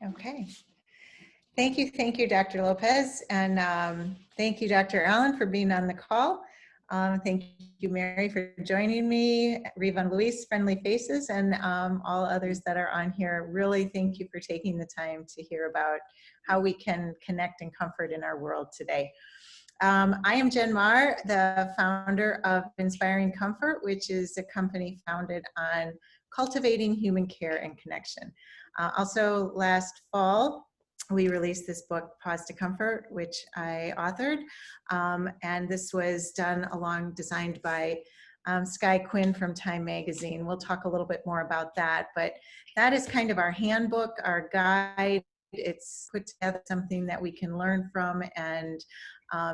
Okay. Thank you, Dr. Lopez, and thank you, Dr. Allen, for being on the call. Thank you, Mary, for joining me, Riva and Luis, Friendly Faces, and all others that are on here. Really, thank you for taking the time to hear about how we can connect and comfort in our world today. I am Jenn Marr, the founder of Inspiring Comfort, which is a company founded on cultivating human care and connection. Also, last fall, we released this book, Pause to Comfort, which I authored. And this was designed by Skye Quinn from Time Magazine. We'll talk a little bit more about that, but that is kind of our handbook, our guide. It's put together something that we can learn from and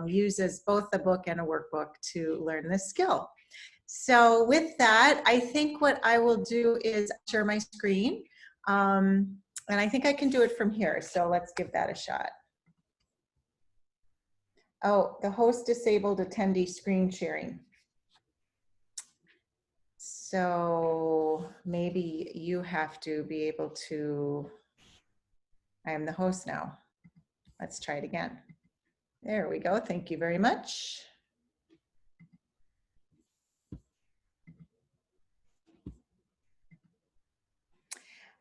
use as both a book and a workbook to learn this skill. So with that, I think what I will do is share my screen. And I think I can do it from here. So let's give that a shot. Oh, the host disabled attendee screen sharing. So maybe you have to be able to, I am the host now. Let's try it again. There we go. Thank you very much.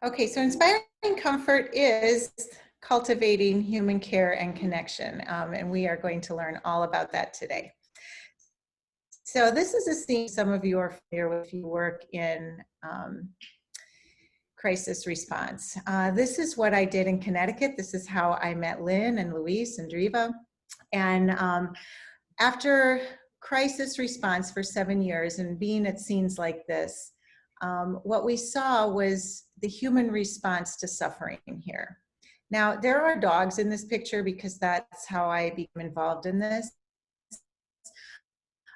Okay, so Inspiring Comfort is cultivating human care and connection, and we are going to learn all about that today. So this is a theme some of you are familiar with if you work in crisis response. This is what I did in Connecticut. This is how I met Lynn and Luis and Driva. And after crisis response for 7 years and being at scenes like this, what we saw was the human response to suffering here. Now, there are dogs in this picture because that's how I became involved in this.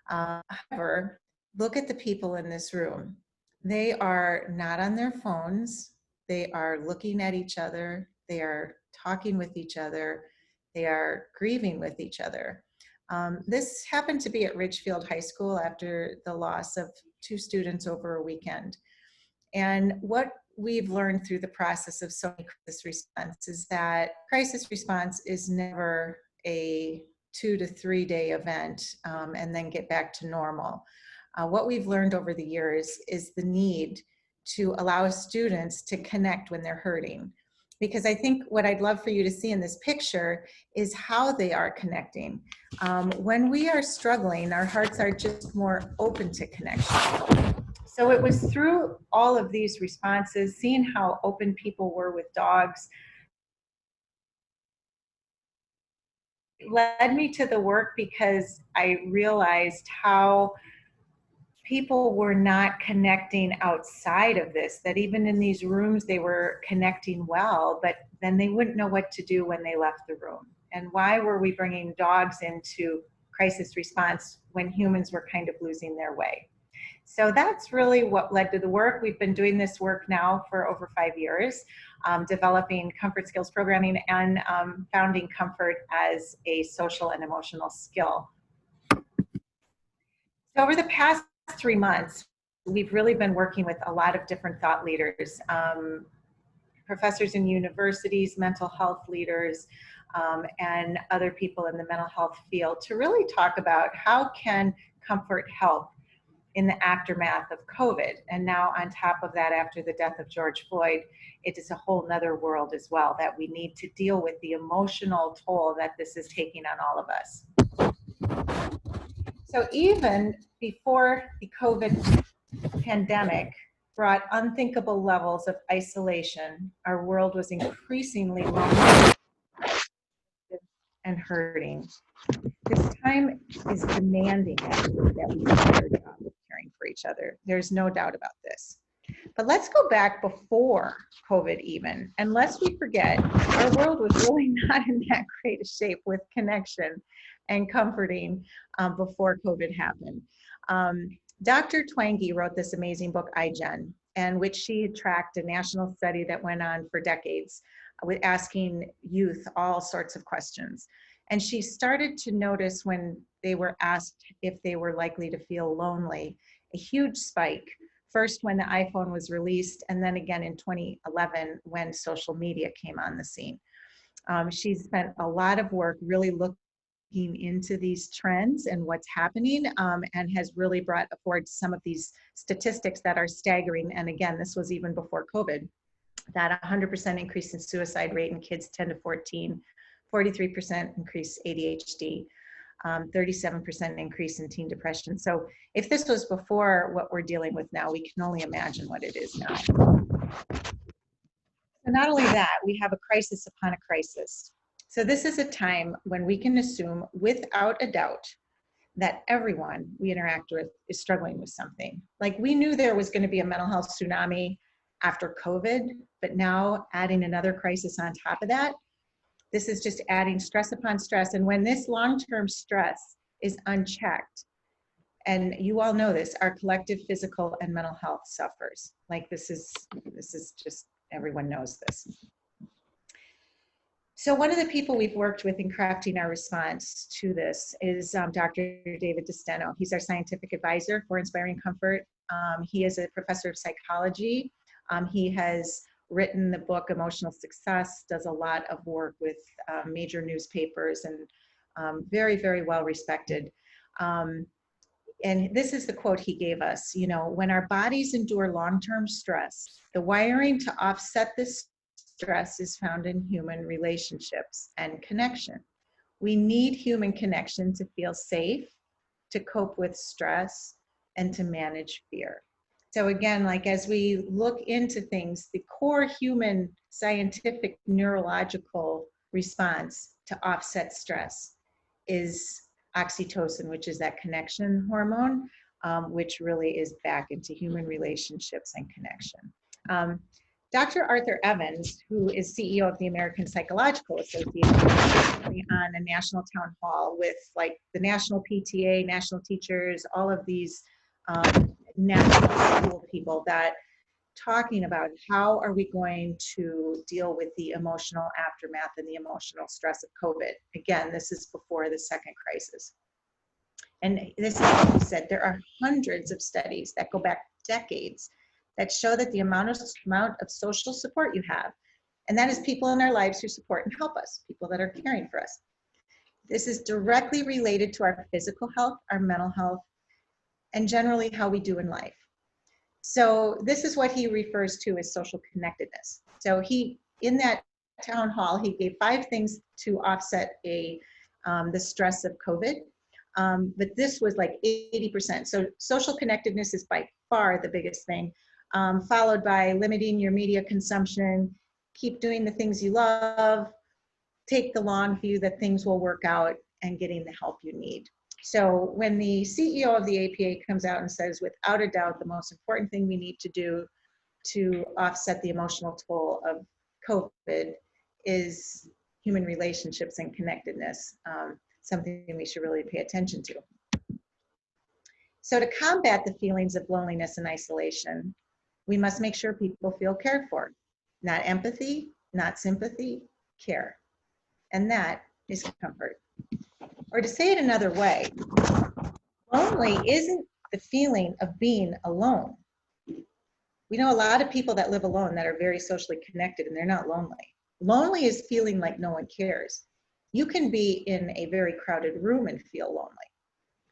However, look at the people in this room. They are not on their phones. They are looking at each other. They are talking with each other. They are grieving with each other. This happened to be at Ridgefield High School after the loss of 2 students over a weekend. And what we've learned through the process of so many crisis response is that crisis response is never a 2 to 3 day event and then get back to normal. What we've learned over the years is the need to allow students to connect when they're hurting. Because I think what I'd love for you to see in this picture is how they are connecting. When we are struggling, our hearts are just more open to connection. So it was through all of these responses, seeing how open people were with dogs, led me to the work because I realized how people were not connecting outside of this, that even in these rooms they were connecting well, but then they wouldn't know what to do when they left the room. And why were we bringing dogs into crisis response when humans were kind of losing their way? So that's really what led to the work. We've been doing this work now for over 5 years, developing comfort skills programming and founding comfort as a social and emotional skill. So over the past 3 months, we've really been working with a lot of different thought leaders, professors in universities, mental health leaders, and other people in the mental health field to really talk about how can comfort help in the aftermath of COVID. And now on top of that, after the death of George Floyd, it is a whole nother world as well that we need to deal with the emotional toll that this is taking on all of us. So even before the COVID pandemic brought unthinkable levels of isolation, our world was increasingly lonely and hurting. This time is demanding that we do a better job of caring for each other. There's no doubt about this. But let's go back before COVID even, and lest we forget, our world was really not in that great a shape with connection and comforting before COVID happened. Dr. Twenge wrote this amazing book, I, Jenn, and which she tracked a national study that went on for decades with asking youth all sorts of questions. And she started to notice when they were asked if they were likely to feel lonely, a huge spike first when the iPhone was released, and then again in 2011 when social media came on the scene. She's spent a lot of work really looking into these trends and what's happening, and has really brought forward some of these statistics that are staggering. And again, this was even before COVID, that 100% increase in suicide rate in kids 10 to 14, 43% increase ADHD, 37% increase in teen depression. So if this was before what we're dealing with now, we can only imagine what it is now. So not only that, we have a crisis upon a crisis. So this is a time when we can assume without a doubt that everyone we interact with is struggling with something. Like, we knew there was going to be a mental health tsunami after COVID, but now adding another crisis on top of that, this is just adding stress upon stress. And when this long-term stress is unchecked, and you all know this, our collective physical and mental health suffers. Like, this is just, everyone knows this. So one of the people we've worked with in crafting our response to this is Dr. David DeSteno. He's our scientific advisor for Inspiring Comfort. He is a professor of psychology. He has written the book Emotional Success, does a lot of work with major newspapers, and very, very well respected. And this is the quote he gave us: you know, when our bodies endure long-term stress, the wiring to offset this stress is found in human relationships and connection. We need human connection to feel safe, to cope with stress, and to manage fear. So again, like, as we look into things, the core human scientific neurological response to offset stress is oxytocin, which is that connection hormone, which really is back into human relationships and connection. Dr. Arthur Evans, who is CEO of the American Psychological Association, is on a national town hall with like the national PTA, national teachers, all of these national school people, that talking about how are we going to deal with the emotional aftermath and the emotional stress of COVID. Again, this is before the second crisis. And this is what he said: there are hundreds of studies that go back decades that show that the amount of social support you have, and that is people in our lives who support and help us, people that are caring for us, this is directly related to our physical health, our mental health, and generally how we do in life. So this is what he refers to as social connectedness. So he, in that town hall, he gave 5 things to offset the stress of COVID. But this was like 80%. So social connectedness is by far the biggest thing, followed by limiting your media consumption, keep doing the things you love, take the long view that things will work out, and getting the help you need. So when the CEO of the APA comes out and says, without a doubt, the most important thing we need to do to offset the emotional toll of COVID is human relationships and connectedness, something we should really pay attention to. So to combat the feelings of loneliness and isolation, we must make sure people feel cared for. Not empathy, not sympathy, care. And that is comfort. Or to say it another way, lonely isn't the feeling of being alone. We know a lot of people that live alone that are very socially connected, and they're not lonely. Lonely is feeling like no one cares. You can be in a very crowded room and feel lonely.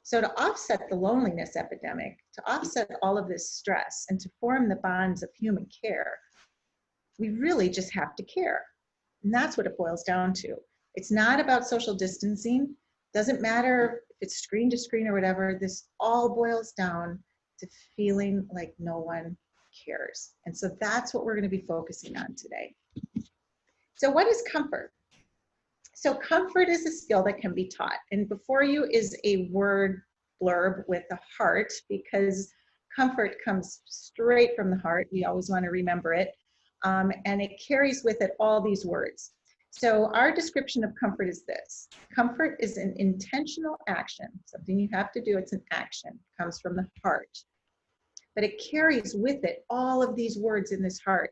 So to offset the loneliness epidemic, to offset all of this stress, and to form the bonds of human care, we really just have to care. And that's what it boils down to. It's not about social distancing. Doesn't matter if it's screen to screen or whatever. This all boils down to feeling like no one cares. And so that's what we're going to be focusing on today. So what is comfort? So comfort is a skill that can be taught. And before you is a word blurb with a heart, because comfort comes straight from the heart. We always want to remember it. And it carries with it all these words. So our description of comfort is this: comfort is an intentional action, something you have to do. It's an action, it comes from the heart. But it carries with it all of these words in this heart,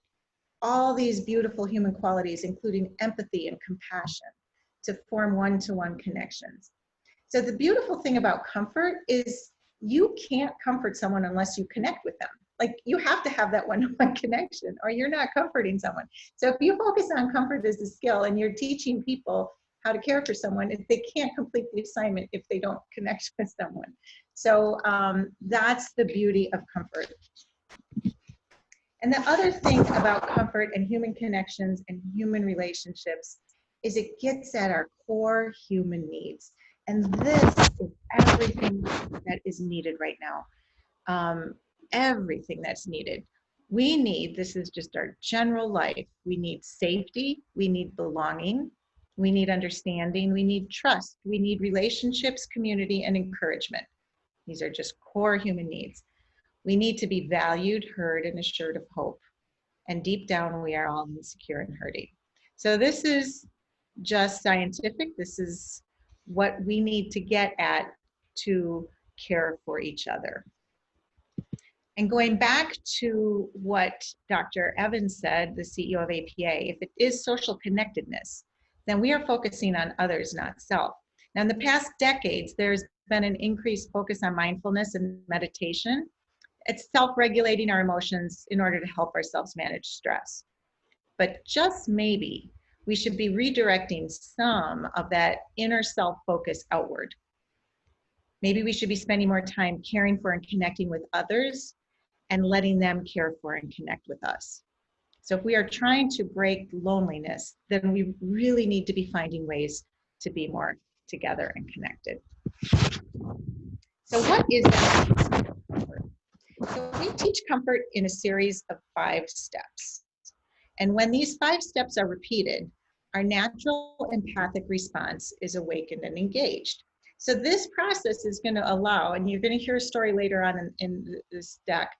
all these beautiful human qualities, including empathy and compassion, to form one-to-one connections. So the beautiful thing about comfort is you can't comfort someone unless you connect with them. Like, you have to have that one-to-one connection or you're not comforting someone. So if you focus on comfort as a skill and you're teaching people how to care for someone, if they can't complete the assignment if they don't connect with someone. So that's the beauty of comfort. And the other thing about comfort and human connections and human relationships is it gets at our core human needs. And this is everything that is needed right now. Everything that's needed. We need, this is just our general life, we need safety, we need belonging, we need understanding, we need trust, we need relationships, community, and encouragement. These are just core human needs. We need to be valued, heard, and assured of hope. And deep down, we are all insecure and hurting. So this is just scientific. This is what we need to get at to care for each other. And going back to what Dr. Evans said, the CEO of APA, if it is social connectedness, then we are focusing on others, not self. Now, in the past decades, there's been an increased focus on mindfulness and meditation. It's self-regulating our emotions in order to help ourselves manage stress. But just maybe we should be redirecting some of that inner self-focus outward. Maybe we should be spending more time caring for and connecting with others and letting them care for and connect with us. So if we are trying to break loneliness, then we really need to be finding ways to be more together and connected. So what is that? So we teach comfort in a series of 5 steps. And when these 5 steps are repeated, our natural empathic response is awakened and engaged. So this process is going to allow, and you're going to hear a story later on in this deck,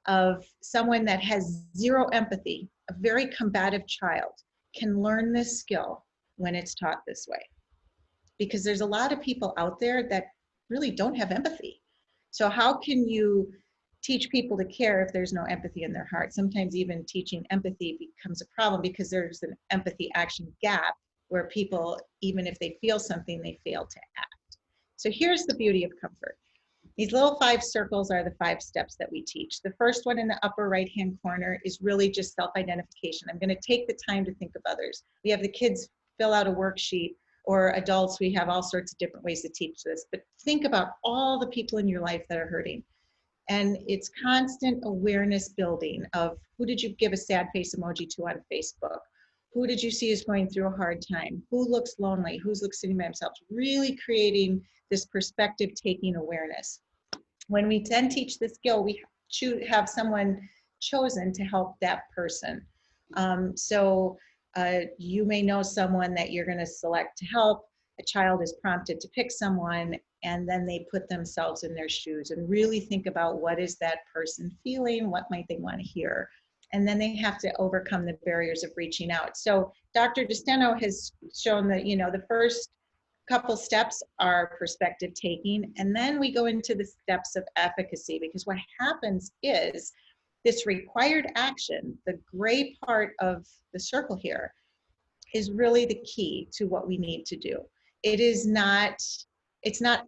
of someone that has 0 empathy, a very combative child, can learn this skill when it's taught this way. Because there's a lot of people out there that really don't have empathy. So how can you teach people to care if there's no empathy in their heart? Sometimes even teaching empathy becomes a problem because there's an empathy action gap where people, even if they feel something, they fail to act. So here's the beauty of comfort. These little 5 circles are the 5 steps that we teach. The first one in the upper right-hand corner is really just self-identification. I'm going to take the time to think of others. We have the kids fill out a worksheet, or adults, we have all sorts of different ways to teach this, but think about all the people in your life that are hurting. And it's constant awareness building of who did you give a sad face emoji to on Facebook? Who did you see is going through a hard time? Who looks lonely? Who's sitting by themselves? Really creating this perspective taking awareness. When we then teach the skill, we have someone chosen to help that person. You may know someone that you're going to select to help. A child is prompted to pick someone, and then they put themselves in their shoes and really think about what is that person feeling, what might they want to hear. And then they have to overcome the barriers of reaching out. So Dr. DeSteno has shown that, the first couple steps are perspective taking, and then we go into the steps of efficacy, because what happens is this required action, the gray part of the circle here, is really the key to what we need to do. It's not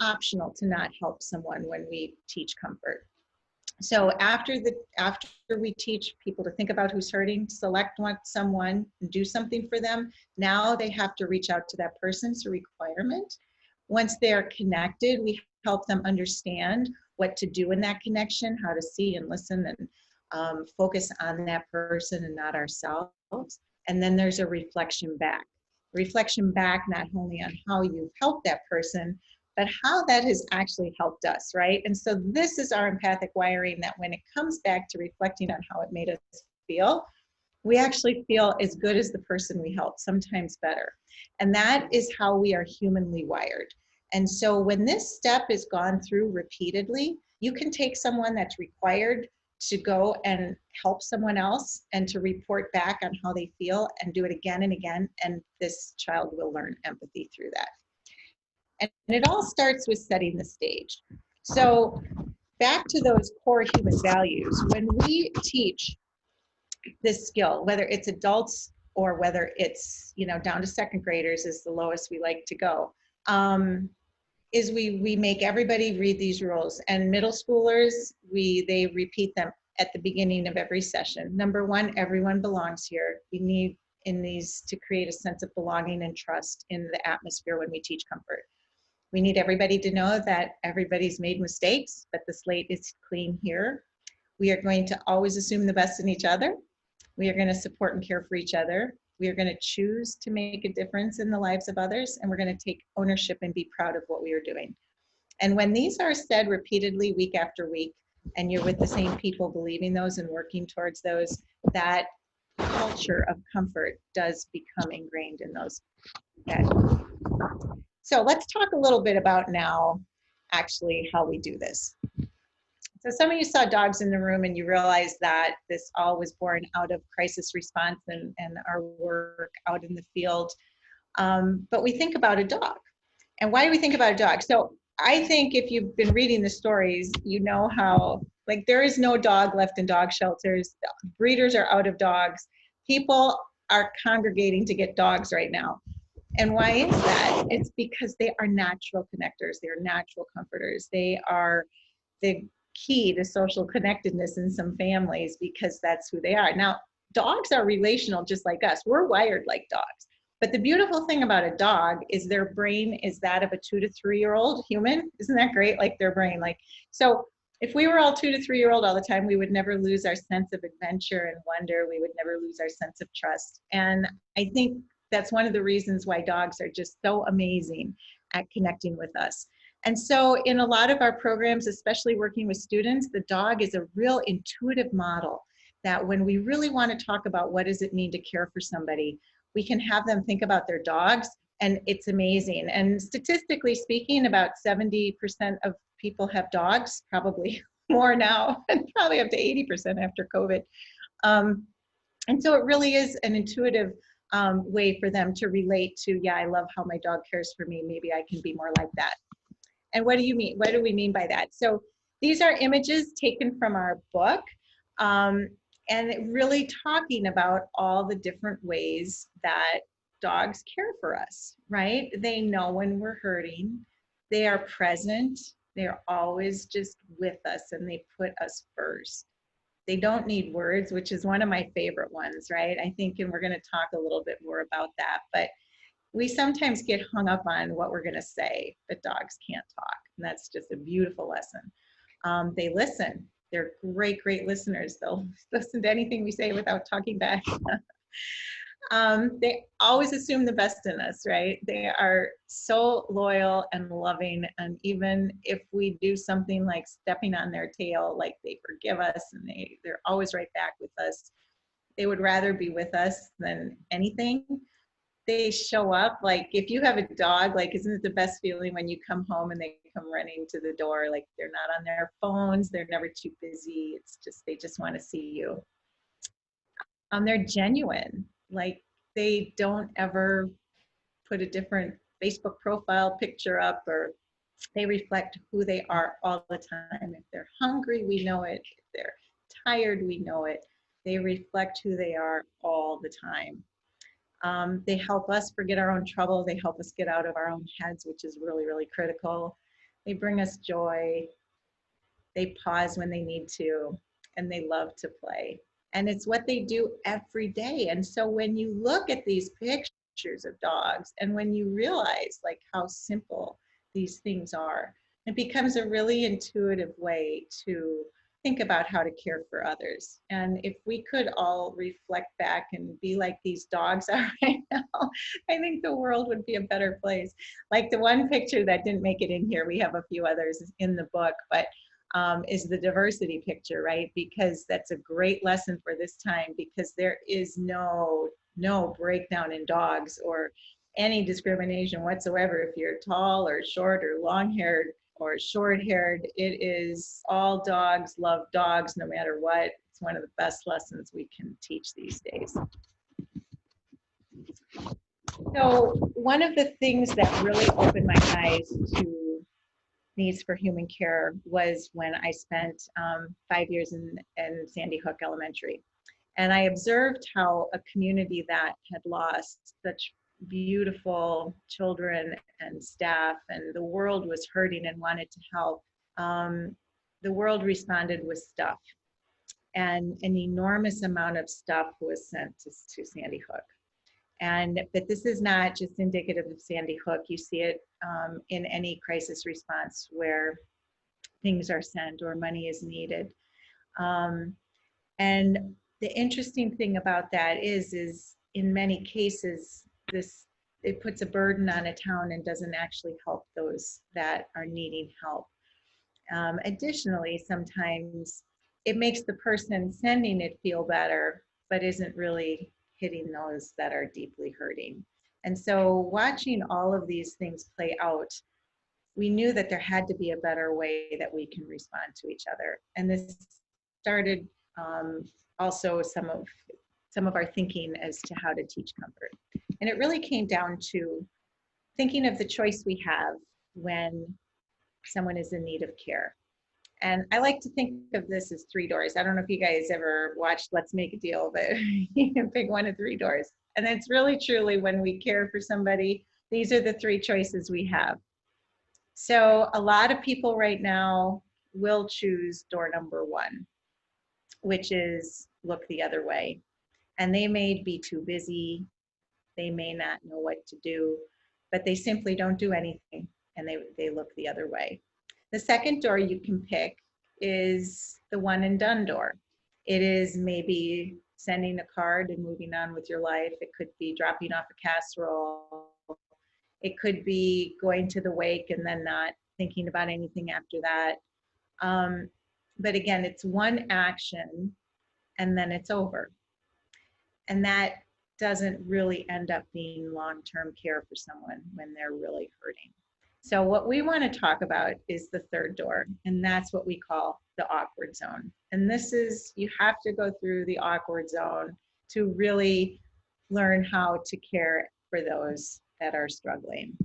optional to not help someone when we teach comfort. So after we teach people to think about who's hurting, select someone, do something for them, now they have to reach out to that person. It's a requirement. Once they're connected, we help them understand what to do in that connection, how to see and listen and focus on that person and not ourselves. And then there's a reflection back. Reflection back not only on how you've helped that person, but how that has actually helped us, right? And so this is our empathic wiring, that when it comes back to reflecting on how it made us feel, we actually feel as good as the person we helped, sometimes better. And that is how we are humanly wired. And so when this step is gone through repeatedly, you can take someone that's required to go and help someone else and to report back on how they feel and do it again and again, and this child will learn empathy through that. And it all starts with setting the stage. So back to those core human values, when we teach this skill, whether it's adults or whether it's, down to 2nd graders is the lowest we like to go, is we make everybody read these rules. And middle schoolers, they repeat them at the beginning of every session. Number one, everyone belongs here. We need in these to create a sense of belonging and trust in the atmosphere when we teach comfort. We need everybody to know that everybody's made mistakes, but the slate is clean here. We are going to always assume the best in each other. We are going to support and care for each other. We are going to choose to make a difference in the lives of others, and we're going to take ownership and be proud of what we are doing. And when these are said repeatedly week after week, and you're with the same people believing those and working towards those, that culture of comfort does become ingrained in those. So let's talk a little bit about now actually how we do this. So some of you saw dogs in the room and you realized that this all was born out of crisis response and our work out in the field. But we think about a dog. And why do we think about a dog? So I think if you've been reading the stories, you know how, like, there is no dog left in dog shelters. Breeders are out of dogs. People are congregating to get dogs right now. And why is that? It's because they are natural connectors. They are natural comforters. They are the key to social connectedness in some families because that's who they are. Now, dogs are relational just like us. We're wired like dogs. But the beautiful thing about a dog is their brain is that of a 2 to 3 year old human. Isn't that great? Like their brain, like, so if we were all 2 to 3 year old all the time, we would never lose our sense of adventure and wonder. We would never lose our sense of trust. And I think that's one of the reasons why dogs are just so amazing at connecting with us. And so in a lot of our programs, especially working with students, the dog is a real intuitive model that when we really want to talk about what does it mean to care for somebody, we can have them think about their dogs, and it's amazing. And statistically speaking, about 70% of people have dogs, probably more now, and probably up to 80% after COVID. And so it really is an intuitive way for them to relate to, yeah, I love how my dog cares for me. Maybe I can be more like that. And what do you mean? What do we mean by that? So these are images taken from our book. And really talking about all the different ways that dogs care for us, right? They know when we're hurting. They are present. They're always just with us, and they put us first. They don't need words, which is one of my favorite ones, right? I think, and we're going to talk a little bit more about that, but we sometimes get hung up on what we're going to say, but dogs can't talk. And that's just a beautiful lesson. They listen. They're great, great listeners. They'll listen to anything we say without talking back. They always assume the best in us, right? They are so loyal and loving. And even if we do something like stepping on their tail, like they forgive us and they're always right back with us. They would rather be with us than anything. They show up. Like if you have a dog, like isn't it the best feeling when you come home and they come running to the door, like they're not on their phones, they're never too busy, it's just they just want to see you. They're genuine. Like they don't ever put a different Facebook profile picture up, or they reflect who they are all the time. If they're hungry, we know it. If they're tired, we know it. They reflect who they are all the time. They help us forget our own trouble. They help us get out of our own heads, which is really, really critical. They bring us joy. They pause when they need to, and they love to play. And it's what they do every day. And so when you look at these pictures of dogs, and when you realize like how simple these things are, it becomes a really intuitive way to think about how to care for others. And if we could all reflect back and be like these dogs are right now, I think the world would be a better place. Like the one picture that didn't make it in here, we have a few others in the book, but is the diversity picture, right? Because that's a great lesson for this time, because there is no breakdown in dogs or any discrimination whatsoever. If you're tall or short or long-haired or short-haired, it is all dogs love dogs no matter what. It's one of the best lessons we can teach these days. So one of the things that really opened my eyes to needs for human care was when I spent 5 years in Sandy Hook Elementary. And I observed how a community that had lost such beautiful children and staff, and the world was hurting and wanted to help, the world responded with stuff. and an enormous amount of stuff was sent to Sandy Hook. But this is not just indicative of Sandy Hook. You see it in any crisis response where things are sent or money is needed. And the interesting thing about that is in many cases, it puts a burden on a town and doesn't actually help those that are needing help. Additionally, sometimes it makes the person sending it feel better, but isn't really hitting those that are deeply hurting. And so watching all of these things play out, we knew that there had to be a better way that we can respond to each other. And this started also some of our thinking as to how to teach comfort. And it really came down to thinking of the choice we have when someone is in need of care. And I like to think of this as 3 doors. I don't know if you guys ever watched Let's Make a Deal, but you can pick one of 3 doors. And it's really truly when we care for somebody, these are the 3 choices we have. So a lot of people right now will choose door number 1, which is look the other way. And they may be too busy, they may not know what to do, but they simply don't do anything and they look the other way. The second door you can pick is the one and done door. It is maybe sending a card and moving on with your life. It could be dropping off a casserole. It could be going to the wake and then not thinking about anything after that. But again, it's one action and then it's over. And that doesn't really end up being long-term care for someone when they're really hurting. So what we want to talk about is the third door, and that's what we call the awkward zone. And this is, you have to go through the awkward zone to really learn how to care for those that are struggling.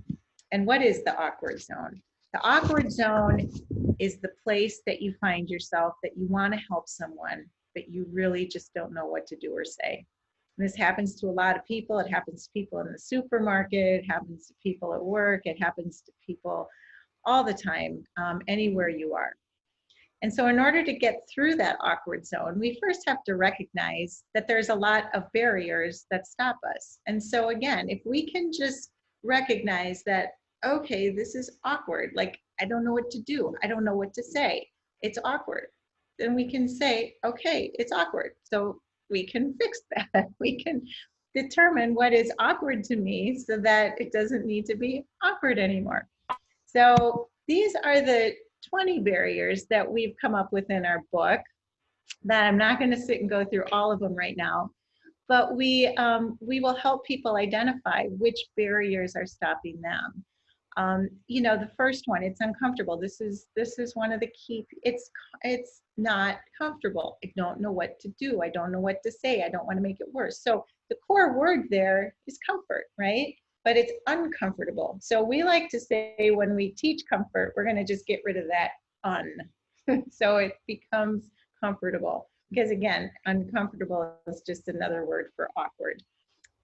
And what is the awkward zone? The awkward zone is the place that you find yourself that you want to help someone, but you really just don't know what to do or say. And this happens to a lot of people. It happens to people in the supermarket. It happens to people at work. It happens to people all the time, anywhere you are. And so in order to get through that awkward zone, we first have to recognize that there's a lot of barriers that stop us. And so again, if we can just recognize that, okay, this is awkward, like I don't know what to do, I don't know what to say, it's awkward, then we can say, okay, it's awkward. So we can fix that. We can determine what is awkward to me so that it doesn't need to be awkward anymore. So these are the 20 barriers that we've come up with in our book that I'm not going to sit and go through all of them right now, but we will help people identify which barriers are stopping them. You know, the first one, it's uncomfortable. This is one of the key. It's not comfortable. I don't know what to do. I don't know what to say. I don't want to make it worse. So the core word there is comfort, right? But it's uncomfortable. So we like to say when we teach comfort, we're going to just get rid of that so it becomes comfortable. Because again, uncomfortable is just another word for awkward.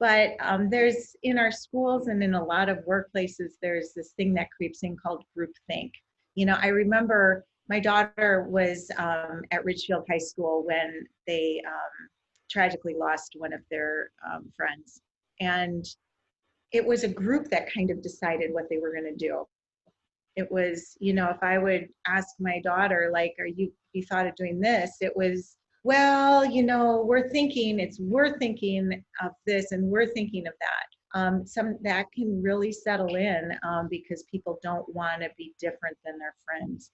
But there's, in our schools and in a lot of workplaces, there's this thing that creeps in called groupthink. You know, I remember my daughter was at Ridgefield High School when they tragically lost one of their friends. And it was a group that kind of decided what they were going to do. It was, you know, if I would ask my daughter, like, you thought of doing this? It was, well, you know, we're thinking of this and we're thinking of that. Some that can really settle in because people don't want to be different than their friends.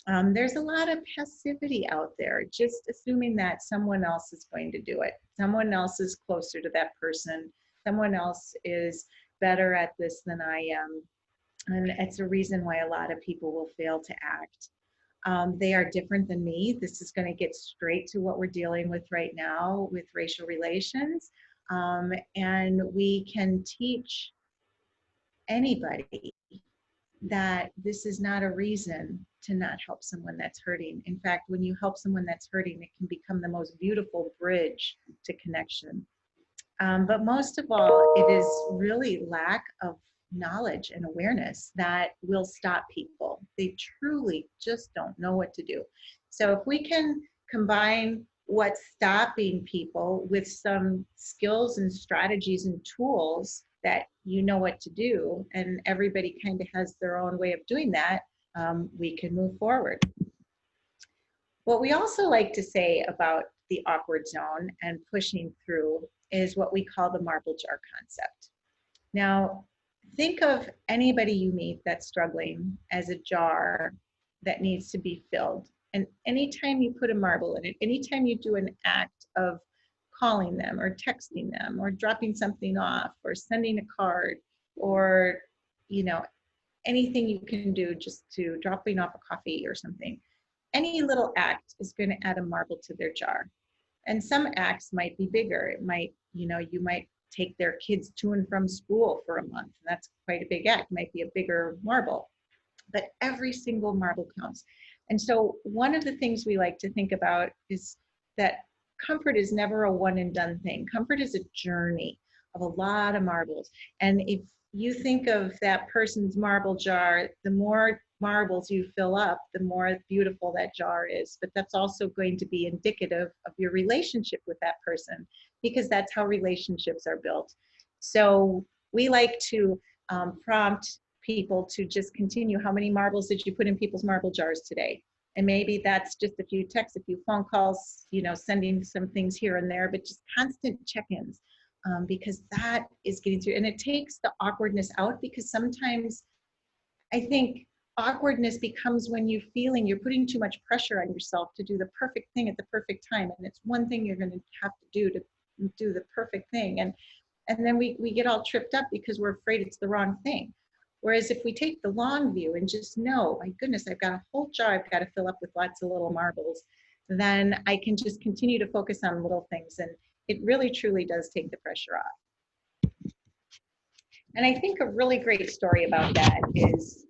There's a lot of passivity out there, just assuming that someone else is going to do it. Someone else is closer to that person. Someone else is better at this than I am. And it's a reason why a lot of people will fail to act. They are different than me. This is going to get straight to what we're dealing with right now with racial relations. And we can teach anybody that this is not a reason to not help someone that's hurting. In fact, when you help someone that's hurting, it can become the most beautiful bridge to connection. But most of all, it is really lack of knowledge and awareness that will stop people. They truly just don't know what to do. So if we can combine what's stopping people with some skills and strategies and tools that you know what to do, and everybody kind of has their own way of doing that, we can move forward. What we also like to say about the awkward zone and pushing through is what we call the marble jar concept. Now, think of anybody you meet that's struggling as a jar that needs to be filled. And anytime you put a marble in it, anytime you do an act of calling them or texting them or dropping something off or sending a card or, you know, anything you can do just to dropping off a coffee or something, any little act is going to add a marble to their jar. And some acts might be bigger. It might, you know, you might take their kids to and from school for a month. That's quite a big act, might be a bigger marble, but every single marble counts. And so one of the things we like to think about is that comfort is never a one and done thing. Comfort is a journey of a lot of marbles. And if you think of that person's marble jar, the more marbles you fill up, the more beautiful that jar is. But that's also going to be indicative of your relationship with that person, because that's how relationships are built. So we like to prompt people to just continue. How many marbles did you put in people's marble jars today? And maybe that's just a few texts, a few phone calls, you know, sending some things here and there, but just constant check-ins, because that is getting through. And it takes the awkwardness out, because sometimes I think awkwardness becomes when you're feeling you're putting too much pressure on yourself to do the perfect thing at the perfect time. And it's one thing you're going to have to do the perfect thing. And then we get all tripped up because we're afraid it's the wrong thing. Whereas if we take the long view and just know, my goodness, I've got a whole jar I've got to fill up with lots of little marbles, then I can just continue to focus on little things. And it really, truly does take the pressure off. And I think a really great story about that is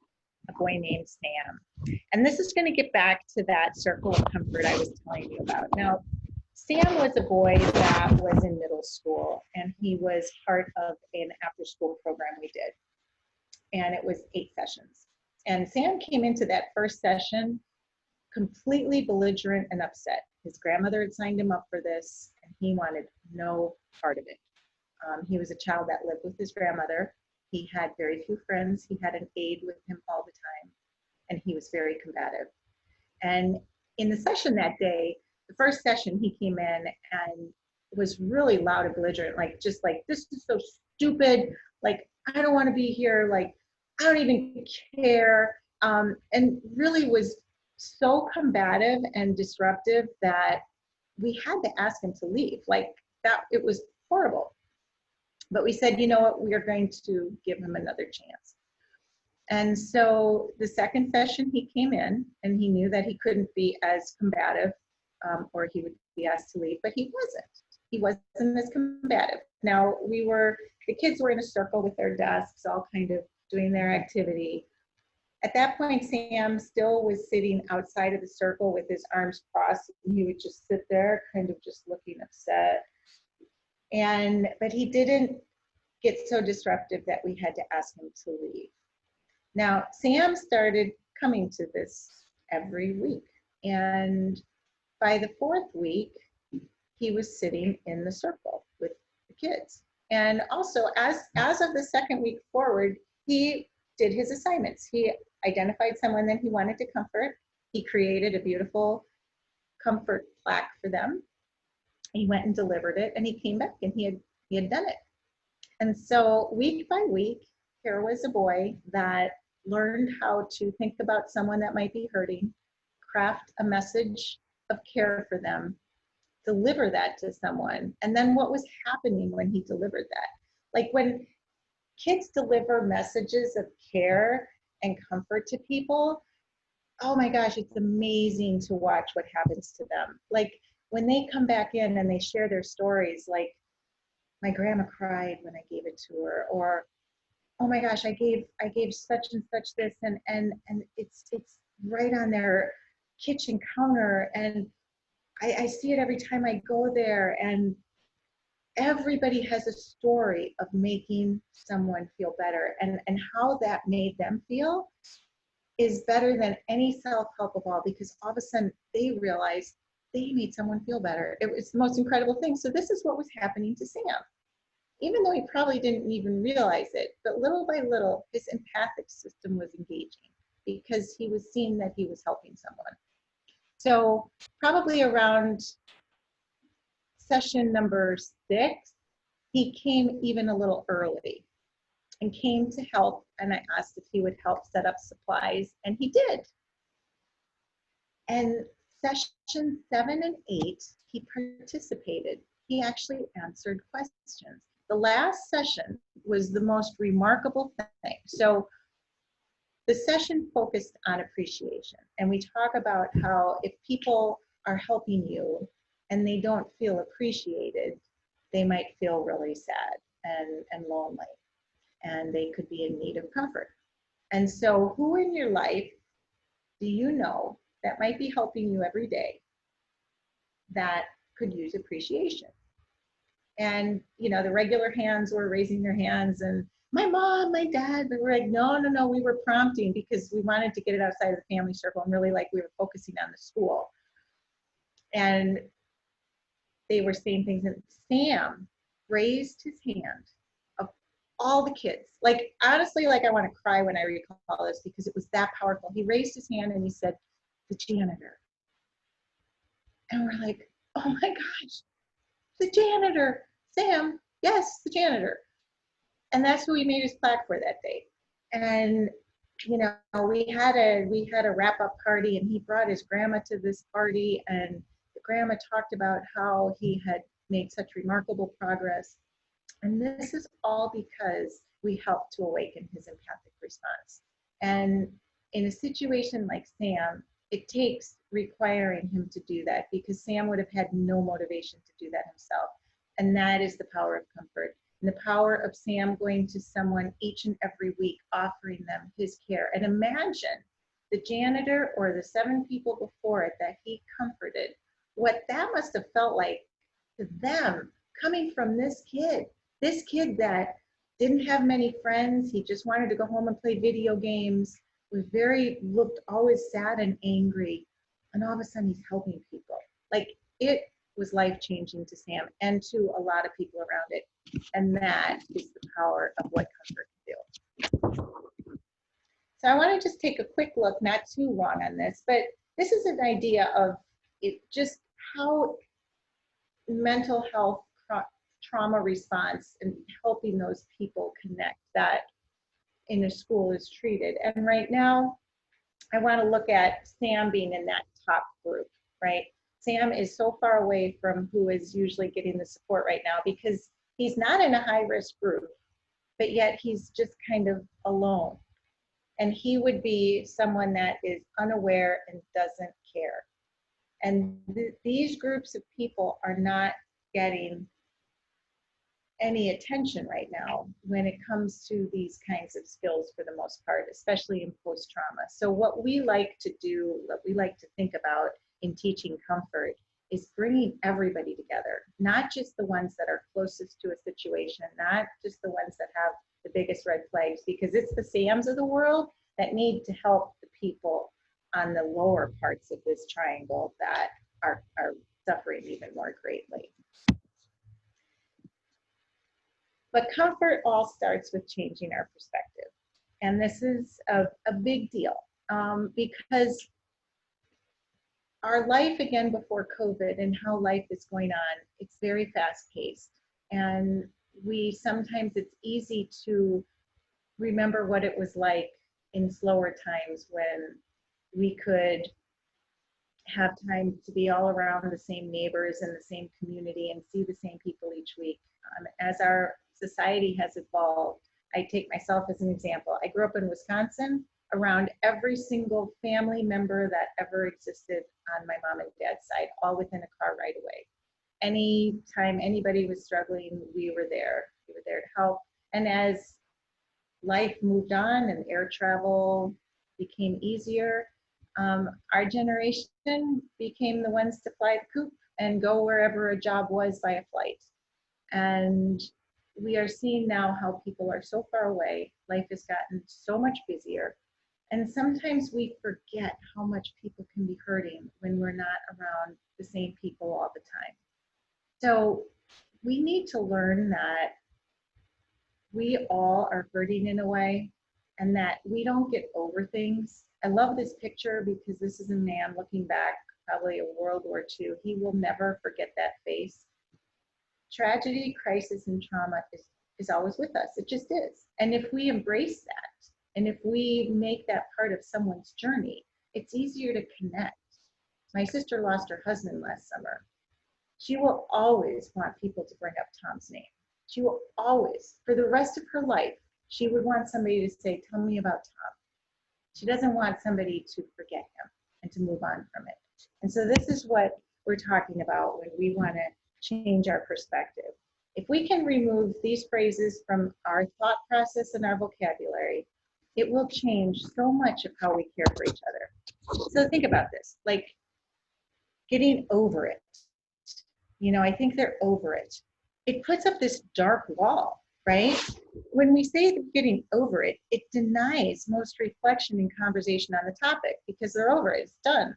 a boy named Sam. And this is going to get back to that circle of comfort I was telling you about. Now, Sam was a boy that was in middle school, and he was part of an after-school program we did. And it was 8 sessions. And Sam came into that first session completely belligerent and upset. His grandmother had signed him up for this, and he wanted no part of it. He was a child that lived with his grandmother. He had very few friends. He had an aide with him all the time, and he was very combative. And in the session that day, the first session, he came in and was really loud and belligerent, like, just like, this is so stupid. Like, I don't want to be here. Like, I don't even care. And really was so combative and disruptive that we had to ask him to leave. Like, that, it was horrible. But we said, you know what, we are going to give him another chance. And so the second session he came in, and he knew that he couldn't be as combative, or he would be asked to leave, but he wasn't. He wasn't as combative. Now, the kids were in a circle with their desks, all kind of doing their activity. At that point, Sam still was sitting outside of the circle with his arms crossed, and he would just sit there kind of just looking upset. But he didn't get so disruptive that we had to ask him to leave. Now, Sam started coming to this every week. And by the 4th week, he was sitting in the circle with the kids. And also, as of the 2nd week forward, he did his assignments. He identified someone that he wanted to comfort. He created a beautiful comfort plaque for them. He went and delivered it, and he came back, and he had done it. And so week by week, here was a boy that learned how to think about someone that might be hurting, craft a message of care for them, deliver that to someone. And then what was happening when he delivered that? Like, when kids deliver messages of care and comfort to people, oh my gosh, it's amazing to watch what happens to them. Like, when they come back in and they share their stories, like, my grandma cried when I gave it to her, or, oh my gosh, I gave such and such this, and it's right on their kitchen counter, and I see it every time I go there. And everybody has a story of making someone feel better, and how that made them feel is better than any self-help of all, because all of a sudden they realize they made someone feel better. It was the most incredible thing. So this is what was happening to Sam, even though he probably didn't even realize it. But little by little, his empathic system was engaging because he was seeing that he was helping someone. So probably around session number 6, he came even a little early and came to help. And I asked if he would help set up supplies, and he did. And session 7 and 8, he participated. He actually answered questions. The last session was the most remarkable thing. So the session focused on appreciation. And we talk about how if people are helping you and they don't feel appreciated, they might feel really sad and lonely, and they could be in need of comfort. And so who in your life do you know that might be helping you every day that could use appreciation? And, you know, the regular hands were raising their hands, and my mom, my dad, but we're like, no, we were prompting because we wanted to get it outside of the family circle, and really like we were focusing on the school. And they were saying things, and Sam raised his hand of all the kids. Like, honestly, like I want to cry when I recall this because it was that powerful. He raised his hand and he said, the janitor. And we're like, oh my gosh, the janitor, Sam, yes, the janitor. And that's who we made his plaque for that day. And you know, we had a wrap-up party, and he brought his grandma to this party, and the grandma talked about how he had made such remarkable progress. And this is all because we helped to awaken his empathic response. And in a situation like Sam, it takes requiring him to do that, because Sam would have had no motivation to do that himself. And that is the power of comfort. And the power of Sam going to someone each and every week, offering them his care. And imagine the janitor or the 7 people before it that he comforted, what that must have felt like to them, coming from this kid that didn't have many friends. He just wanted to go home and play video games, looked always sad and angry. And all of a sudden he's helping people. Like, it was life-changing to Sam and to a lot of people around it. And that is the power of what comfort can do. So I want to just take a quick look, not too long on this, but this is an idea of it, just how mental health trauma response and helping those people connect that in a school is treated. And right now, I want to look at Sam being in that top group, right? Sam is so far away from who is usually getting the support right now, because he's not in a high-risk group, but yet he's just kind of alone. And he would be someone that is unaware and doesn't care. And these groups of people are not getting any attention right now when it comes to these kinds of skills for the most part, especially in post-trauma. So what we like to do, what we like to think about in teaching comfort, is bringing everybody together, not just the ones that are closest to a situation, not just the ones that have the biggest red flags, because it's the Sams of the world that need to help the people on the lower parts of this triangle that are suffering even more greatly. But comfort all starts with changing our perspective. And this is a big deal because our life, again, before COVID and how life is going on, it's very fast paced. And sometimes it's easy to remember what it was like in slower times when we could have time to be all around the same neighbors and the same community and see the same people each week. As our society has evolved, I take myself as an example. I grew up in Wisconsin around every single family member that ever existed on my mom and dad's side, all within a car ride away. Anytime anybody was struggling, we were there. We were there to help. And as life moved on and air travel became easier, our generation became the ones to fly the coop and go wherever a job was by a flight. And we are seeing now how people are so far away. Life has gotten so much busier. And sometimes we forget how much people can be hurting when we're not around the same people all the time. So we need to learn that we all are hurting in a way and that we don't get over things. I love this picture because this is a man looking back, probably a World War II. He will never forget that face. Tragedy, crisis, and trauma is always with us. It just is. And if we embrace that, and if we make that part of someone's journey, it's easier to connect. My sister lost her husband last summer. She will always want people to bring up Tom's name. She will always, for the rest of her life, she would want somebody to say, tell me about Tom. She doesn't want somebody to forget him and to move on from it. And so this is what we're talking about when we want to change our perspective. If we can remove these phrases from our thought process and our vocabulary, it will change so much of how we care for each other. So think about this, like getting over it. You know, I think they're over it. It puts up this dark wall, right? When we say getting over it, it denies most reflection and conversation on the topic because they're over it, it's done.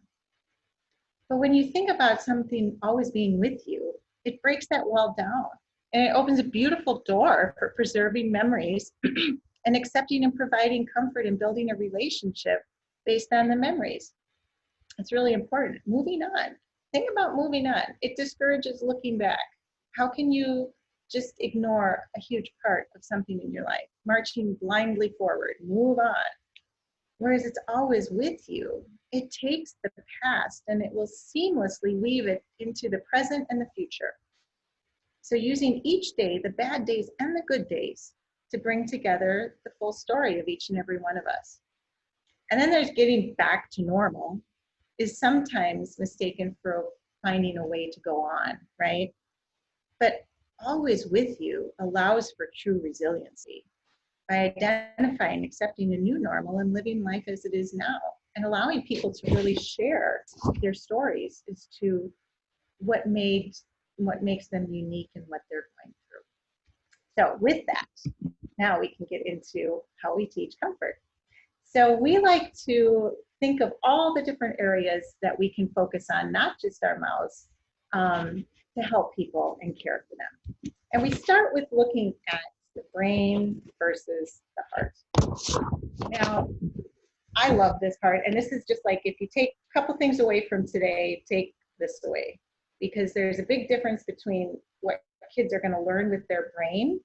But when you think about something always being with you, it breaks that wall down and it opens a beautiful door for preserving memories and accepting and providing comfort and building a relationship based on the memories. It's really important. Moving on. Think about moving on. It discourages looking back. How can you just ignore a huge part of something in your life? Marching blindly forward, move on. Whereas it's always with you, it takes the past and it will seamlessly weave it into the present and the future. So using each day, the bad days and the good days, to bring together the full story of each and every one of us. And then there's getting back to normal is sometimes mistaken for finding a way to go on, right? But always with you allows for true resiliency by identifying, accepting a new normal and living life as it is now and allowing people to really share their stories as to what makes them unique and what they're going through. So with that, now we can get into how we teach comfort. So we like to think of all the different areas that we can focus on, not just our mouths, to help people and care for them. And we start with looking at the brain versus the heart. Now, I love this part, and this is just like if you take a couple things away from today, take this away, because there's a big difference between what kids are going to learn with their brain,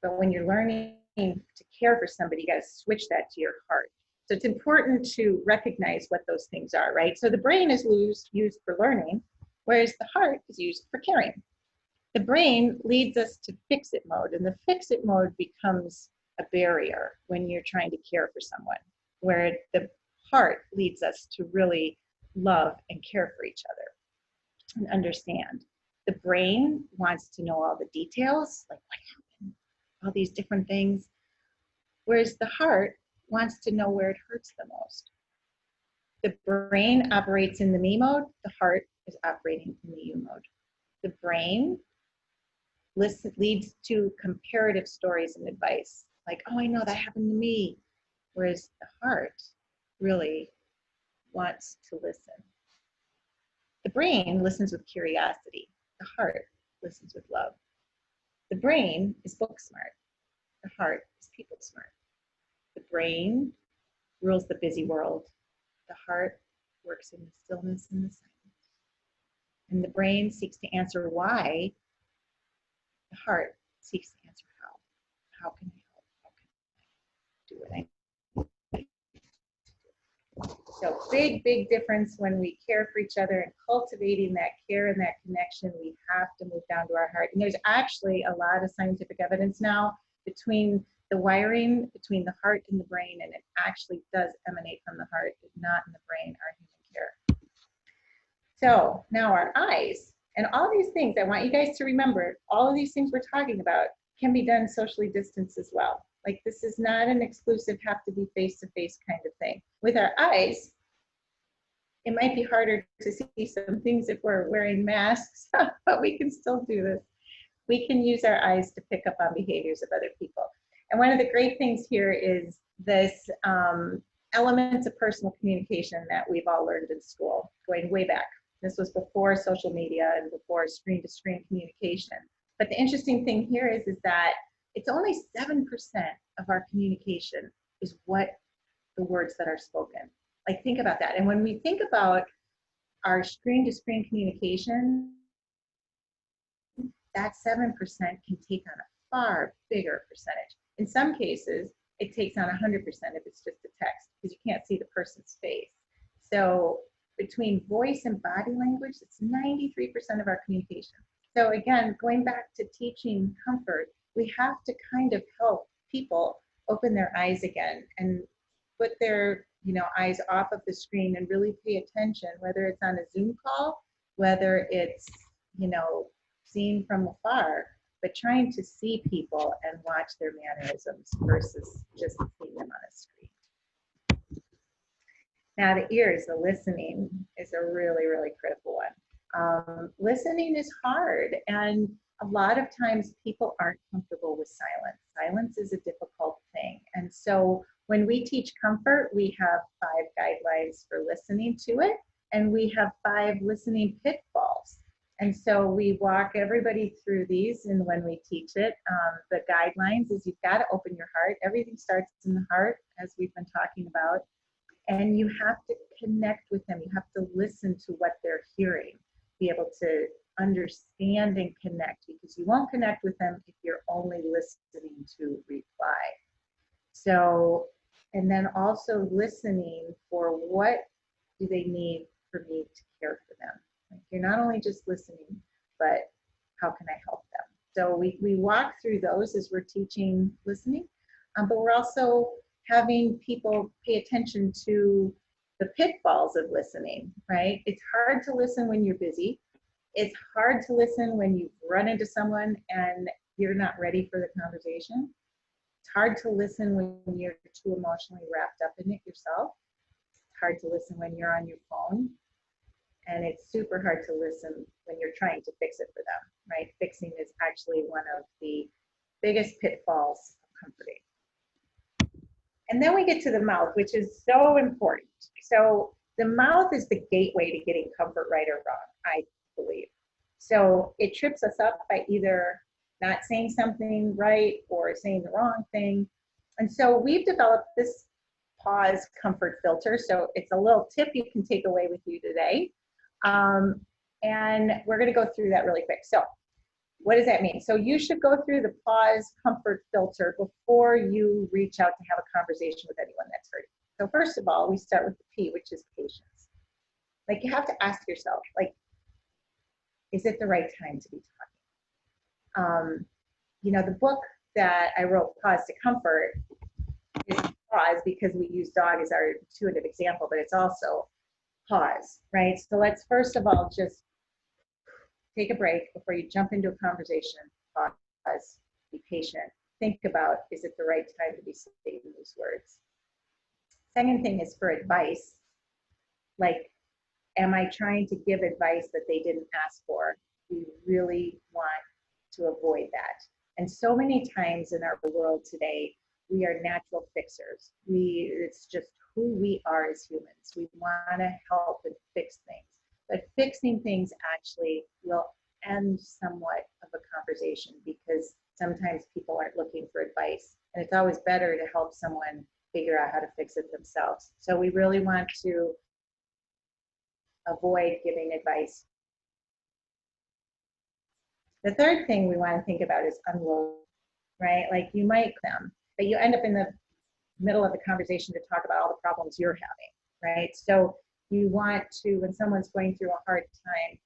but when you're learning to care for somebody, you got to switch that to your heart. So it's important to recognize what those things are, right? So the brain is used for learning, whereas the heart is used for caring. The brain leads us to fix-it mode, and the fix-it mode becomes a barrier when you're trying to care for someone, where the heart leads us to really love and care for each other and understand. The brain wants to know all the details, like what happened, all these different things, whereas the heart wants to know where it hurts the most. The brain operates in the me mode, the heart is operating in the you mode. The brain leads to comparative stories and advice, like, oh, I know that happened to me, whereas the heart really wants to listen. The brain listens with curiosity, the heart listens with love. The brain is book smart, the heart is people smart. The brain rules the busy world, the heart works in the stillness and the silence. And the brain seeks to answer why, the heart seeks to answer how. How can I help? How can I do what I need to do? So big difference when we care for each other and cultivating that care and that connection, we have to move down to our heart. And there's actually a lot of scientific evidence now between the wiring between the heart and the brain, and it actually does emanate from the heart, not in the brain, our human care. So now our eyes, and all these things, I want you guys to remember, all of these things we're talking about can be done socially distanced as well. Like this is not an exclusive, have to be face-to-face kind of thing. With our eyes, it might be harder to see some things if we're wearing masks, but we can still do this. We can use our eyes to pick up on behaviors of other people. And one of the great things here is this elements of personal communication that we've all learned in school, going way back. This was before social media and before screen-to-screen communication. But the interesting thing here is that it's only 7% of our communication is what the words that are spoken. Like, think about that. And when we think about our screen-to-screen communication, that 7% can take on a far bigger percentage. In some cases, it takes on 100% if it's just a text, because you can't see the person's face. So between voice and body language, it's 93% of our communication. So again, going back to teaching comfort, we have to kind of help people open their eyes again and put their eyes off of the screen and really pay attention, whether it's on a Zoom call, whether it's seen from afar, but trying to see people and watch their mannerisms versus just seeing them on a screen. Now the ears, the listening is a really, really critical one. Listening is hard, and a lot of times people aren't comfortable with silence. Silence is a difficult thing. And so when we teach comfort, we have 5 guidelines for listening to it, and we have 5 listening pitfalls. And so we walk everybody through these, and when we teach it, the guidelines is you've got to open your heart. Everything starts in the heart, as we've been talking about, and you have to connect with them. You have to listen to what they're hearing, be able to understand and connect, because you won't connect with them if you're only listening to reply. So, and then also listening for what do they need for me to care for them. Like, you're not only just listening, but how can I help them? So we walk through those as we're teaching listening, but we're also having people pay attention to the pitfalls of listening, right? It's hard to listen when you're busy. It's hard to listen when you run into someone and you're not ready for the conversation. It's hard to listen when you're too emotionally wrapped up in it yourself. It's hard to listen when you're on your phone. And it's super hard to listen when you're trying to fix it for them, right? Fixing is actually one of the biggest pitfalls of comforting. And then we get to the mouth, which is so important. So the mouth is the gateway to getting comfort right or wrong, I believe. So it trips us up by either not saying something right or saying the wrong thing. And so we've developed this pause comfort filter. So it's a little tip you can take away with you today. And we're going to go through that really quick. So what does that mean? So you should go through the pause comfort filter before you reach out to have a conversation with anyone that's hurting. So first of all, we start with the P, which is patience. Like, you have to ask yourself, like, is it the right time to be talking? The book that I wrote, Pause to Comfort, is pause because we use dog as our intuitive example, but it's also pause, right? So let's first of all just take a break before you jump into a conversation. Pause, be patient, think about, is it the right time to be saying these words? Second thing is for advice. Like, am I trying to give advice that they didn't ask for? We really want to avoid that. And so many times in our world today, we are natural fixers. It's just who we are as humans. We want to help and fix things. But fixing things actually will end somewhat of a conversation, because sometimes people aren't looking for advice. And it's always better to help someone figure out how to fix it themselves. So we really want to avoid giving advice. The third thing we want to think about is unload, right? Like, you might them, but you end up in the middle of the conversation to talk about all the problems you're having, right? So you want to, when someone's going through a hard time,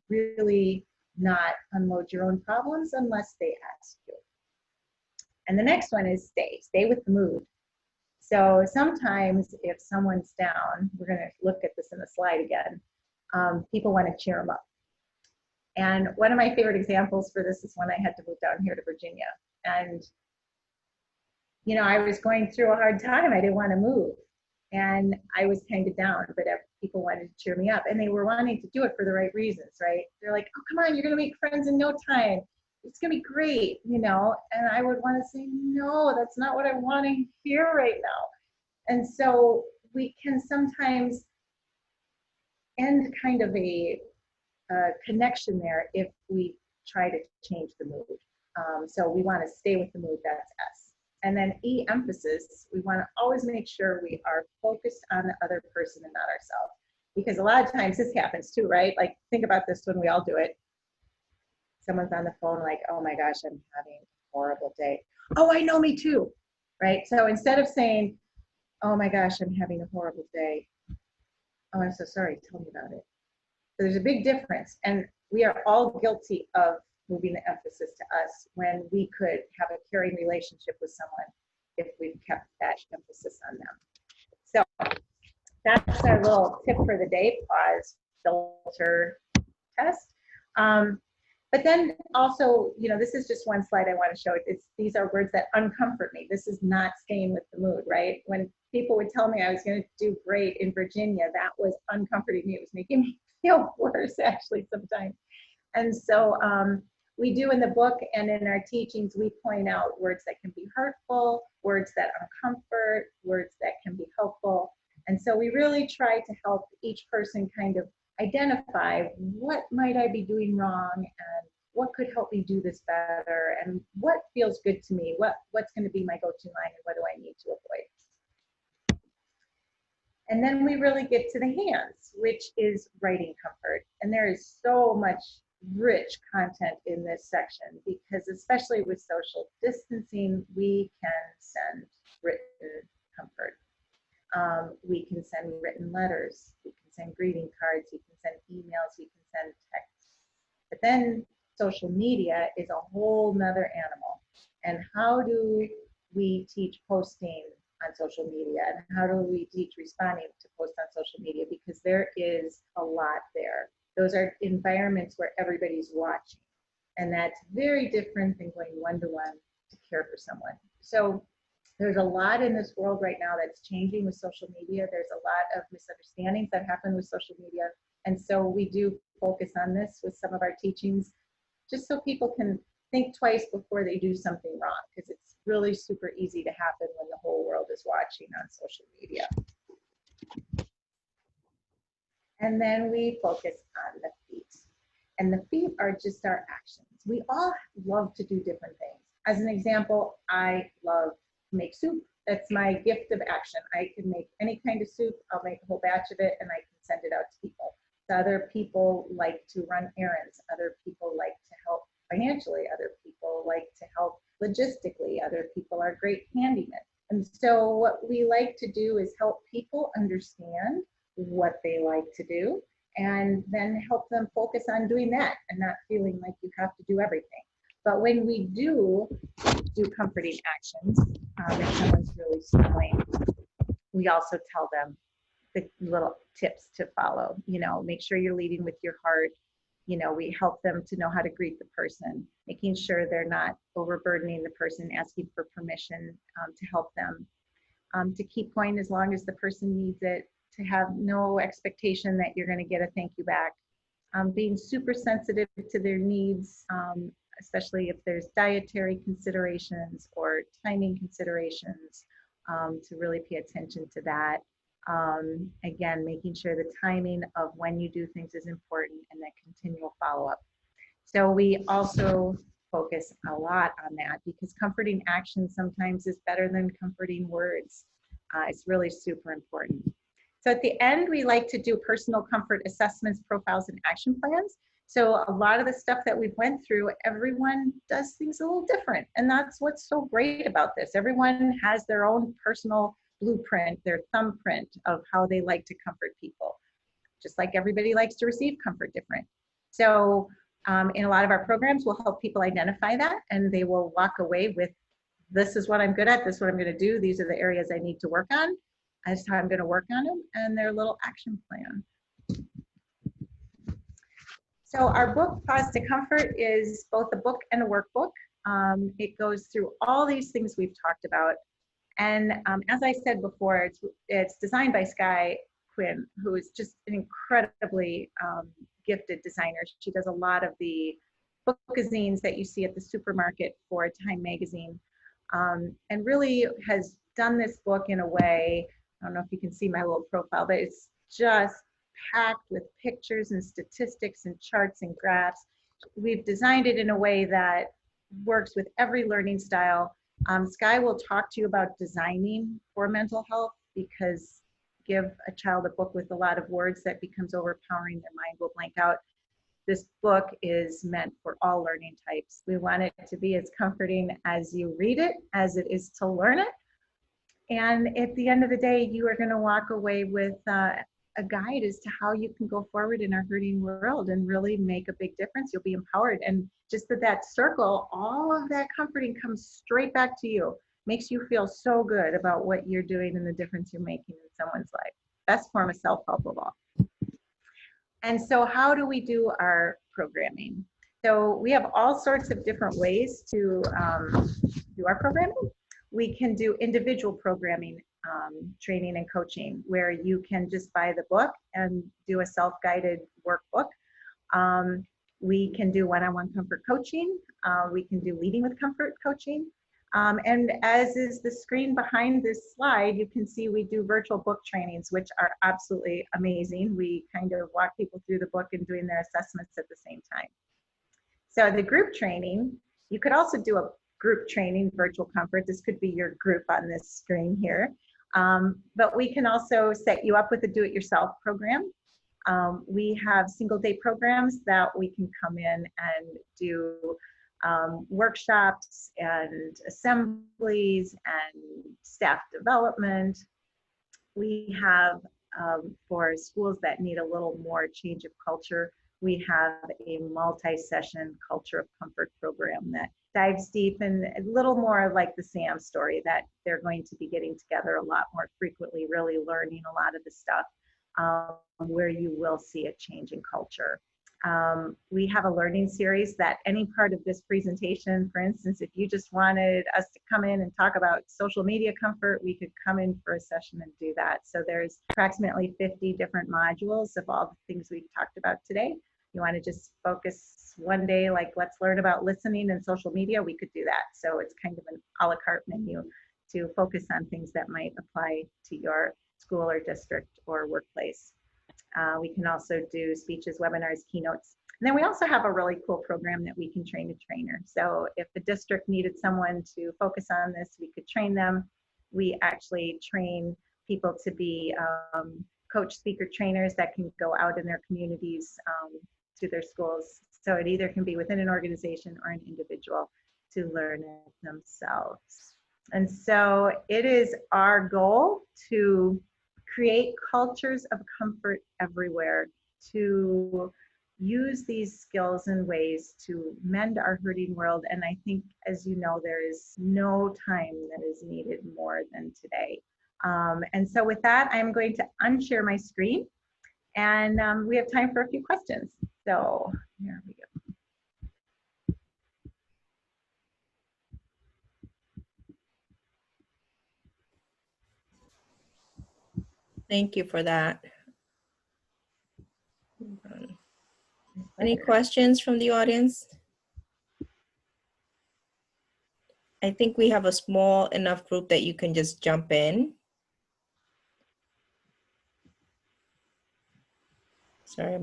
really not unload your own problems unless they ask you. And the next one is stay with the mood. So sometimes if someone's down, we're going to look at this in the slide again, people want to cheer them up. And one of my favorite examples for this is when I had to move down here to Virginia. And, I was going through a hard time. I didn't want to move. And I was kind of down, but people wanted to cheer me up. And they were wanting to do it for the right reasons, right? They're like, oh, come on, you're going to make friends in no time. It's going to be great, And I would want to say, no, that's not what I want to hear right now. And so we can sometimes end kind of a connection there if we try to change the mood. So we want to stay with the mood, that's S. And then E, emphasis, we want to always make sure we are focused on the other person and not ourselves. Because a lot of times this happens too, right? Like, think about this when we all do it. Someone's on the phone like, oh my gosh, I'm having a horrible day. Oh, I know, me too, right? So instead of saying, oh my gosh, I'm having a horrible day. Oh, I'm so sorry, tell me about it. So there's a big difference. And we are all guilty of moving the emphasis to us when we could have a caring relationship with someone if we've kept that emphasis on them. So that's our little tip for the day, pause, filter, test. But then also, you know, this is just one slide I want to show. These are words that uncomfort me. This is not staying with the mood, right? When people would tell me I was going to do great in Virginia, that was uncomforting me. It was making me feel worse, actually, sometimes. And so we do in the book and in our teachings, we point out words that can be hurtful, words that uncomfort, words that can be helpful. And so we really try to help each person kind of identify what might I be doing wrong and what could help me do this better and what feels good to me, what's going to be my go-to line and what do I need to avoid. And then we really get to the hands, which is writing comfort. And there is so much rich content in this section because especially with social distancing, we can send written comfort. We can send written letters, we can send greeting cards, we can send emails, we can send texts. But then social media is a whole nother animal. And how do we teach posting on social media? And how do we teach responding to posts on social media? Because there is a lot there. Those are environments where everybody's watching. And that's very different than going one-to-one to care for someone. So there's a lot in this world right now that's changing with social media. There's a lot of misunderstandings that happen with social media. And so we do focus on this with some of our teachings, just so people can think twice before they do something wrong, because it's really super easy to happen when the whole world is watching on social media. And then we focus on the feet. And the feet are just our actions. We all love to do different things. As an example, I love make soup. That's my gift of action. I can make any kind of soup. I'll make a whole batch of it and I can send it out to people. So other people like to run errands. Other people like to help financially. Other people like to help logistically. Other people are great handymen. And so what we like to do is help people understand what they like to do and then help them focus on doing that and not feeling like you have to do everything. But when we do comforting actions, if someone's really struggling, we also tell them the little tips to follow. You know, make sure you're leading with your heart. You know, we help them to know how to greet the person, making sure they're not overburdening the person, asking for permission to help them, to keep going as long as the person needs it, to have no expectation that you're going to get a thank you back, being super sensitive to their needs, especially if there's dietary considerations or timing considerations, to really pay attention to that. Again, making sure the timing of when you do things is important and that continual follow-up. So we also focus a lot on that because comforting action sometimes is better than comforting words. It's really super important. So at the end, we like to do personal comfort assessments, profiles, and action plans. So a lot of the stuff that we've went through, everyone does things a little different. And that's what's so great about this. Everyone has their own personal blueprint, their thumbprint of how they like to comfort people. Just like everybody likes to receive comfort different. So in a lot of our programs, we'll help people identify that and they will walk away with, this is what I'm good at, this is what I'm gonna do, these are the areas I need to work on, this is how I'm gonna work on them, and their little action plan. So our book, Pause to Comfort, is both a book and a workbook. It goes through all these things we've talked about. And as I said before, it's designed by Skye Quinn, who is just an incredibly gifted designer. She does a lot of the bookazines that you see at the supermarket for Time magazine, and really has done this book in a way I don't know if you can see my little profile, but it's just packed with pictures and statistics and charts and graphs. We've designed it in a way that works with every learning style. Sky will talk to you about designing for mental health, because give a child a book with a lot of words that becomes overpowering, their mind will blank out. This book is meant for all learning types. We want it to be as comforting as you read it as it is to learn it. And at the end of the day, you are going to walk away with a guide as to how you can go forward in our hurting world and really make a big difference. You'll be empowered. And just that circle, all of that comforting comes straight back to you. Makes you feel so good about what you're doing and the difference you're making in someone's life. Best form of self-help of all. And so how do we do our programming? So we have all sorts of different ways to do our programming. We can do individual programming, training and coaching, where you can just buy the book and do a self-guided workbook. We can do one-on-one comfort coaching. We can do leading with comfort coaching. And as is the screen behind this slide, you can see we do virtual book trainings, which are absolutely amazing. We kind of walk people through the book and doing their assessments at the same time. So the group training, you could also do a group training, virtual comfort. This could be your group on this screen here. But we can also set you up with a do-it-yourself program. We have single-day programs that we can come in and do workshops and assemblies and staff development. We have, for schools that need a little more change of culture, we have a multi-session culture of comfort program that dives deep and a little more like the Sam story, that they're going to be getting together a lot more frequently, really learning a lot of the stuff, where you will see a change in culture. We have a learning series that any part of this presentation, for instance, if you just wanted us to come in and talk about social media comfort, we could come in for a session and do that. So there's approximately 50 different modules of all the things we've talked about today. You want to just focus one day, like let's learn about listening and social media, we could do that. So it's kind of an a la carte menu to focus on things that might apply to your school or district or workplace. We can also do speeches, webinars, keynotes. And then we also have a really cool program that we can train a trainer. So if the district needed someone to focus on this, we could train them. We actually train people to be coach speaker trainers that can go out in their communities to their schools. So it either can be within an organization or an individual to learn it themselves. And so it is our goal to create cultures of comfort everywhere, to use these skills and ways to mend our hurting world. And I think, as you know, there is no time that is needed more than today. And so with that, I'm going to unshare my screen, and we have time for a few questions. So here we go. Thank you for that. Any questions from the audience? I think we have a small enough group that you can just jump in. Sorry,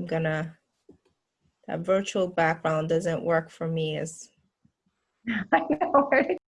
that virtual background doesn't work for me. I know.